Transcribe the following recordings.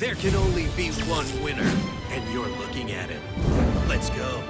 There can only be one winner, and you're looking at him. Let's go.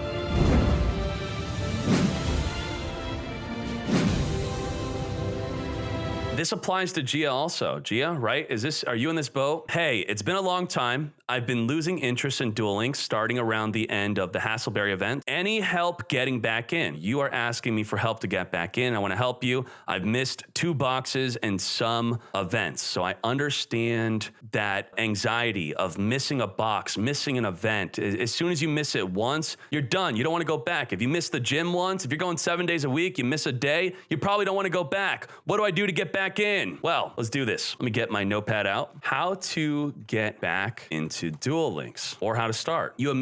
This applies to Gia also. Gia, right? Are you in this boat? Hey, it's been a long time. I've been losing interest in Duel Links starting around the end of the Hasselberry event. Any help getting back in? You are asking me for help to get back in. I want to help you. I've missed 2 boxes and some events. So I understand that anxiety of missing a box, missing an event. As soon as you miss it once, you're done. You don't want to go back. If you miss the gym once, if you're going 7 days a week, you miss a day, you probably don't want to go back. What do I do to get back in? Well, let's do this. Let me get my notepad out. How to get back into Duel Links, or how to start. You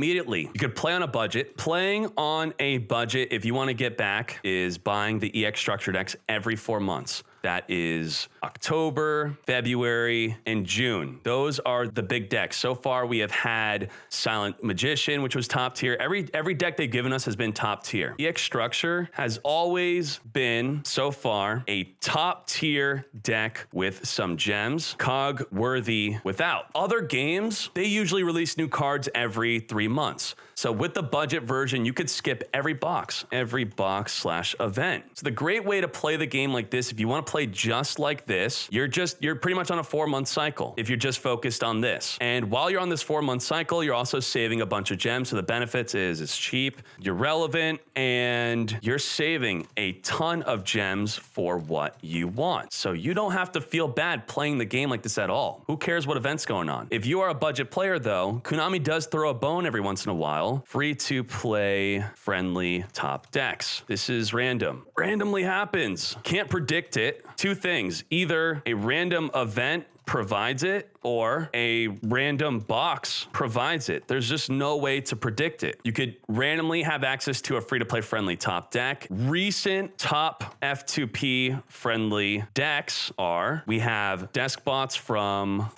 could play on a budget. Playing on a budget, if you want to get back, is buying the EX structure decks every 4 months. That is October, February, and June. Those are the big decks. So far, we have had Silent Magician, which was top tier. Every deck they've given us has been top tier. EX Structure has always been, so far, a top tier deck with some gems, cog worthy without. Other games, they usually release new cards every 3 months. So with the budget version, you could skip every box / event. So the great way to play the game like this, if you want to play just like this, you're pretty much on a 4-month cycle if you're just focused on this. And while you're on this 4-month cycle, you're also saving a bunch of gems. So the benefits is it's cheap, you're relevant, and you're saving a ton of gems for what you want. So you don't have to feel bad playing the game like this at all. Who cares what event's going on? If you are a budget player though, Konami does throw a bone every once in a while. Free to play friendly top decks. This is random. Randomly happens. Can't predict it. 2 things. Either a random event provides it or a random box provides it. There's just no way to predict it. You could randomly have access to a free-to-play friendly top deck. Recent top F2P friendly decks we have desk bots from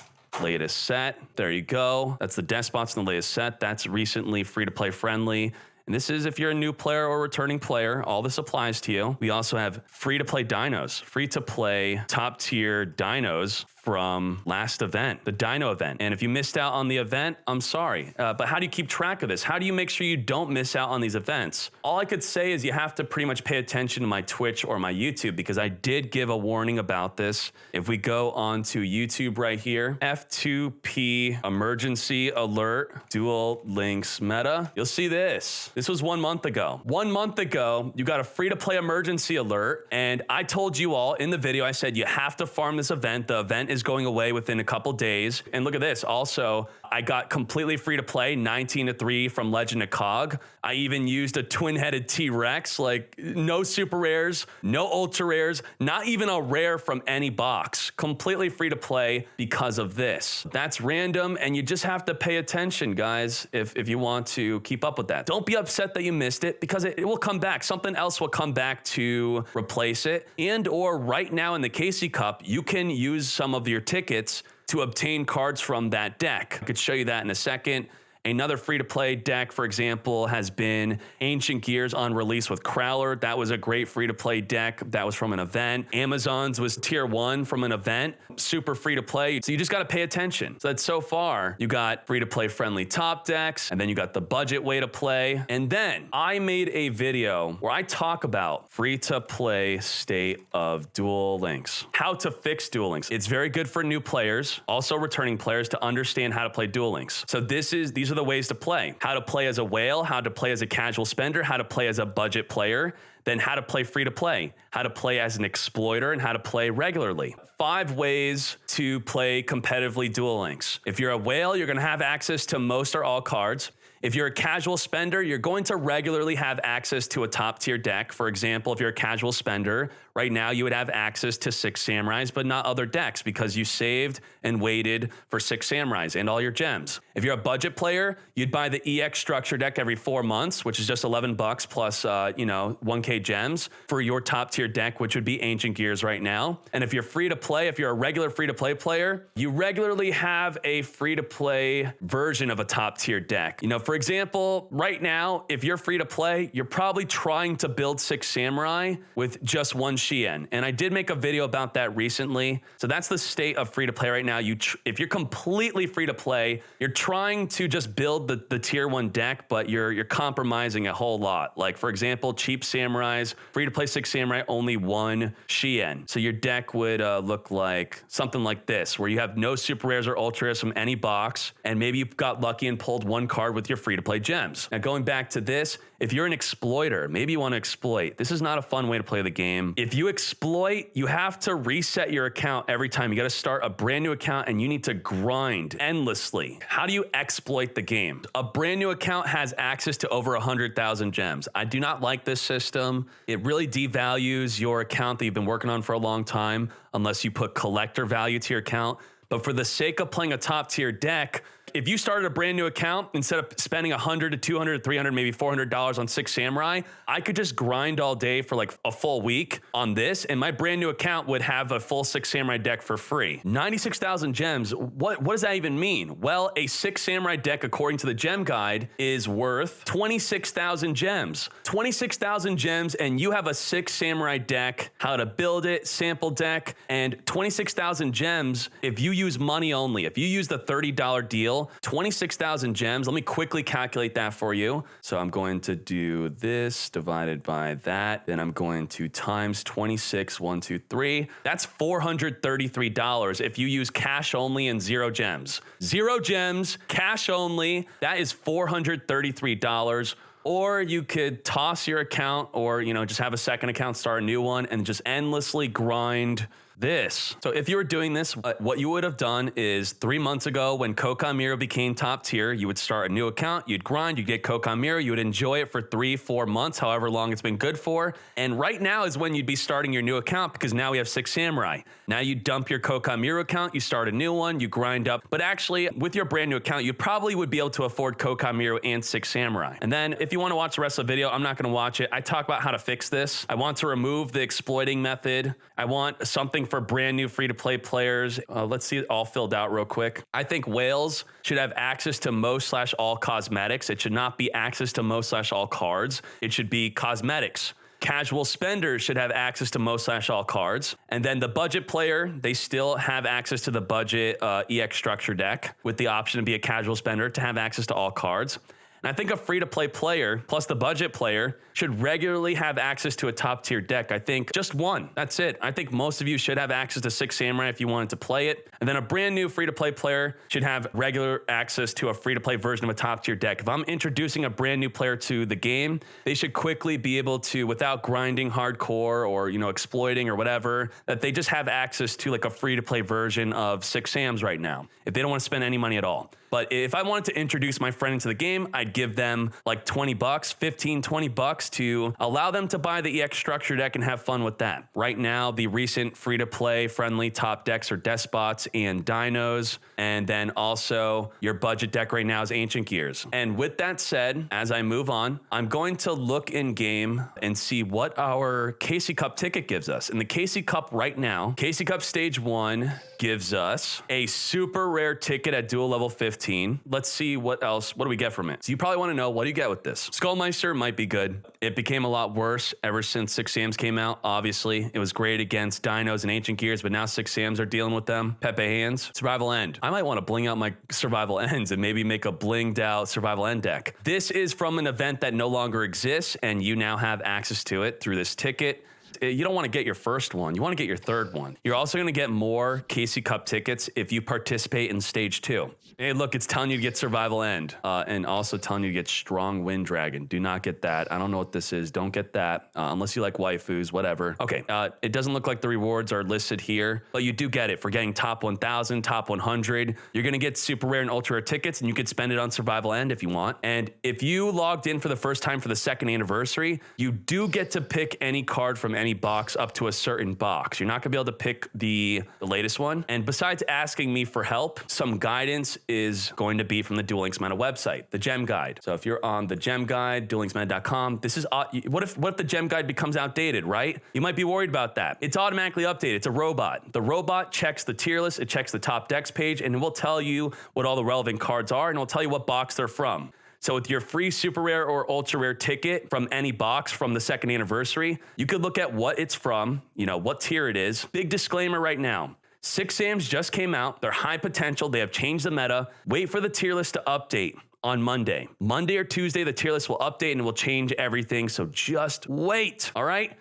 latest set. There you go. That's the desk bots in the latest set. That's recently free-to-play friendly. And this is if you're a new player or returning player, all this applies to you. We also have free-to-play dinos, free-to-play top-tier dinos from last event, the Dino event. And if you missed out on the event, I'm sorry. But how do you keep track of this? How do you make sure you don't miss out on these events? All I could say is you have to pretty much pay attention to my Twitch or my YouTube because I did give a warning about this. If we go on to YouTube right here, F2P emergency alert, Duel Links meta, you'll see this. This was 1 month ago. 1 month ago, you got a free-to-play emergency alert, and I told you all in the video, I said you have to farm this event. The event is going away within a couple days. And look at this. Also, I got completely free to play 19-3 from Legend of Cog. I even used a twin-headed T-Rex, like no super rares, no ultra rares, not even a rare from any box. Completely free to play because of this. That's random, and you just have to pay attention, guys, if you want to keep up with that. Don't be upset that you missed it because it will come back. Something else will come back to replace it. And or right now in the Casey Cup, you can use some of your tickets to obtain cards from that deck. I could show you that in a second. Another free-to-play deck, for example, has been Ancient Gears on release with Crowler. That was a great free-to-play deck. That was from an event. Amazon's was tier 1 from an event. Super free-to-play. So you just got to pay attention. So that's so far, you got free-to-play friendly top decks, and then you got the budget way to play. And then I made a video where I talk about free-to-play state of Duel Links. How to fix Duel Links. It's very good for new players, also returning players, to understand how to play Duel Links. So these are the ways to play. How to play as a whale, how to play as a casual spender, how to play as a budget player, then how to play free to play, how to play as an exploiter, and how to play regularly. 5 ways to play competitively Duel Links. If you're a whale, you're going to have access to most or all cards. If you're a casual spender, you're going to regularly have access to a top tier deck. For example, if you're a casual spender, right now you would have access to 6 Samurais, but not other decks because you saved and waited for 6 Samurais and all your gems. If you're a budget player, you'd buy the EX structure deck every 4 months, which is just $11 plus, 1K gems for your top tier deck, which would be Ancient Gears right now. And if you're free to play, if you're a regular free to play player, you regularly have a free to play version of a top tier deck. For For example, right now, if you're free to play, you're probably trying to build 6 samurai with just 1 Shien. And I did make a video about that recently. So that's the state of free to play right now. If you're completely free to play, you're trying to just build the tier 1 deck, but you're compromising a whole lot. Like for example, cheap samurais, free to play 6 samurai, only 1 Shien. So your deck would look like something like this, where you have no super rares or ultra rares from any box, and maybe you got lucky and pulled 1 card with your free to play gems. Now going back to this, if you're an exploiter, maybe you want to exploit. This is not a fun way to play the game. If you exploit, you have to reset your account every time. You got to start a brand new account and you need to grind endlessly. How do you exploit the game? A brand new account has access to over 100,000 gems. I do not like this system. It really devalues your account that you've been working on for a long time unless you put collector value to your account. But for the sake of playing a top tier deck, if you started a brand new account, instead of spending $100 to $200, $300, maybe $400 on 6 samurai, I could just grind all day for like a full week on this, and my brand new account would have a full 6 samurai deck for free. 96,000 gems, what does that even mean? Well, a 6 samurai deck, according to the gem guide, is worth 26,000 gems. 26,000 gems, and you have a 6 samurai deck, how to build it, sample deck, and 26,000 gems, if you use money only, if you use the $30 deal, 26,000 gems. Let me quickly calculate that for you. So I'm going to do this divided by that. Then I'm going to times 26, 1, 2, 3. That's $433 if you use cash only and 0 gems. 0 gems, cash only, that is $433. Or you could toss your account or, just have a second account, start a new one, and just endlessly grind this. So if you were doing this, what you would have done is 3 months ago when Kokon Miro became top tier, you would start a new account, you'd grind, you'd get Kokon Miro, you would enjoy it for 3-4 months, however long it's been good for. And right now is when you'd be starting your new account because now we have 6 samurai. Now you dump your Kokon Miro account, you start a new one, you grind up. But actually with your brand new account, you probably would be able to afford Kokon Miro and 6 samurai. And then if you want to watch the rest of the video, I'm not going to watch it. I talk about how to fix this. I want to remove the exploiting method. I want something for brand new free-to-play players. Let's see it all filled out real quick. I think whales should have access to most/all cosmetics. It should not be access to most/all cards. It should be cosmetics. Casual spenders should have access to most/all cards. And then the budget player, they still have access to the budget EX structure deck with the option to be a casual spender to have access to all cards. And I think a free-to-play player, plus the budget player, should regularly have access to a top-tier deck. I think just one. That's it. I think most of you should have access to 6 samurai if you wanted to play it. And then a brand new free-to-play player should have regular access to a free-to-play version of a top-tier deck. If I'm introducing a brand new player to the game, they should quickly be able to, without grinding hardcore or exploiting or whatever, that they just have access to like a free-to-play version of 6 Sams right now, if they don't want to spend any money at all. But if I wanted to introduce my friend into the game, I'd give them like $20, 15, $20 to allow them to buy the EX structure deck and have fun with that. Right now, the recent free-to-play friendly top decks are Despots and Dinos. And then also your budget deck right now is Ancient Gears. And with that said, as I move on, I'm going to look in game and see what our KC Cup ticket gives us. In the KC Cup right now, KC Cup Stage 1 gives us a super rare ticket at Duel level 15. Let's see what else, what do we get from it? So you probably want to know, what do you get with this? Skullmeister might be good. It became a lot worse ever since 6 Sams came out. Obviously, it was great against Dinos and Ancient Gears, but now 6 Sams are dealing with them. Pepe Hands, Survival End. I might want to bling out my Survival Ends and maybe make a blinged out Survival End deck. This is from an event that no longer exists, and you now have access to it through this ticket. You don't want to get your first one. You want to get your third one. You're also going to get more KC Cup tickets if you participate in Stage 2. Hey, look, it's telling you to get Survival End and also telling you to get Strong Wind Dragon. Do not get that. I don't know what this is. Don't get that unless you like waifus, whatever. Okay, it doesn't look like the rewards are listed here, but you do get it for getting top 1,000, top 100. You're going to get super rare and ultra rare tickets, and you could spend it on Survival End if you want. And if you logged in for the first time for the 2nd anniversary, you do get to pick any card from any box up to a certain box. You're not gonna be able to pick the latest one. And besides asking me for help, some guidance is going to be from the Duel Links Meta website, the Gem Guide. So if you're on the Gem Guide, duellinksmeta.com, this is what if the Gem Guide becomes outdated, right? You might be worried about that. It's automatically updated. It's a robot. The robot checks the tier list, it checks the top decks page, and it will tell you what all the relevant cards are, and it will tell you what box they're from. So with your free super rare or ultra rare ticket from any box from the 2nd anniversary, you could look at what it's from, you know, what tier it is. Big disclaimer right now. 6 SAMs just came out. They're high potential. They have changed the meta. Wait for the tier list to update on Monday. Monday or Tuesday, the tier list will update and it will change everything. So just wait. All right.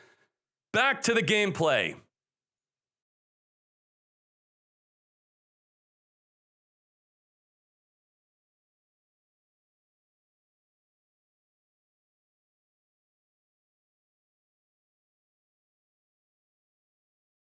Back to the gameplay.